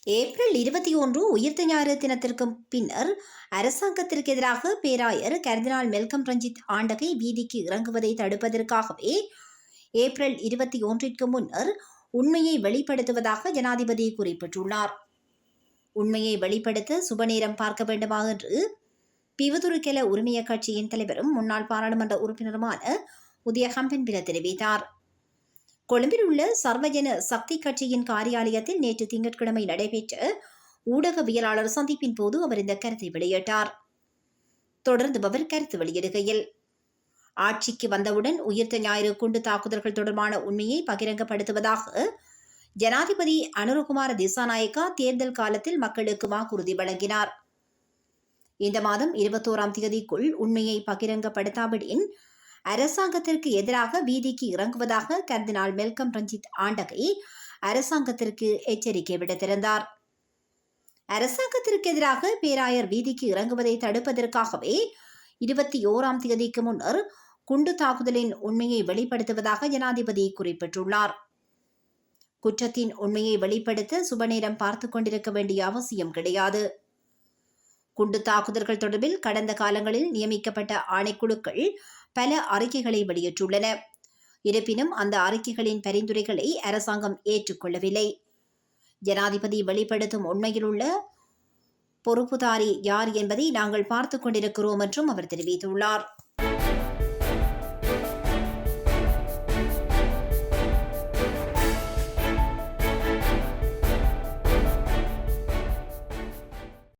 April 21 உயிர்த்த ஞாயிறு தினத்திற்கு பின்னர் அரசாங்கத்திற்கு எதிராக பேராயர் கர்தினால் மெல்கம் ரஞ்சித் ஆண்டகை வீதிக்கு இறங்குவதை தடுப்பதற்காகவே ஏப்ரல் 21ற்கு முன்னர் உண்மையை வெளிப்படுத்துவதாக ஜனாதிபதி குறிப்பிட்டுள்ளார். உண்மையை வெளிப்படுத்த சுபநேரம் பார்க்க வேண்டுமா என்று பிவதுருக்கெல உரிமைய கட்சியின் தலைவரும் முன்னாள் பாராளுமன்ற உறுப்பினருமான உதய கம்பன்பில தெரிவித்தார். கொழும்பில் உள்ள சர்வஜன சக்தி கட்சியின் காரியாலயத்தில் நேற்று திங்கட்கிழமை நடைபெற்ற ஊடகவியலாளர் சந்திப்பின் போது அவர் இந்த கருத்தை வெளியிட்டார். தொடர்ந்து அவர் கருத்து வெளியிடுகையில், ஆட்சிக்கு வந்தவுடன் உயிர்த்த ஞாயிறு குண்டு தாக்குதல்கள் தொடர்பான உண்மையை பகிரங்கப்படுத்துவதாக ஜனாதிபதி அனுரகுமார திசாநாயக்கா தேர்தல் காலத்தில் மக்களுக்கு வாக்குறுதி வழங்கினார். இந்த மாதம் 21ஆம் தேதிக்குள் உண்மையை பகிரங்கப்படுத்தாவிடின் அரசாங்கத்திற்கு எதிராக வீதிக்கு இறங்குவதாக கர்தினால் மெல்கம் ரஞ்சித் ஆண்டகை அரசாங்கத்திற்கு எச்சரிக்கை விடுத்திருந்தார். அரசாங்கத்திற்கு எதிராக பேராயர் வீதிக்கு இறங்குவதை தடுப்பதற்காகவே 21ஆம் தேதிக்கு முன்னர் குண்டு தாக்குதலின் உண்மையை வெளிப்படுத்துவதாக ஜனாதிபதி குறிப்பிட்டுள்ளார். குற்றத்தின் உண்மையை வெளிப்படுத்த சுபநேரம் பார்த்துக் கொண்டிருக்க வேண்டிய அவசியம் கிடையாது. குண்டு தாக்குதல்கள் தொடர்பில் கடந்த காலங்களில் நியமிக்கப்பட்ட ஆணைக்குழுக்கள் பல அறிக்கைகளை வெளியிட்டுள்ளன. இருப்பினும் அந்த அறிக்கைகளின் பரிந்துரைகளை அரசாங்கம் ஏற்றுக்கொள்ளவில்லை. ஜனாதிபதி வெளிப்படுத்தும் உண்மையில் உள்ள பொறுப்புதாரி யார் என்பதை நாங்கள் பார்த்துக் கொண்டிருக்கிறோம் என்றும் அவர் தெரிவித்துள்ளார்.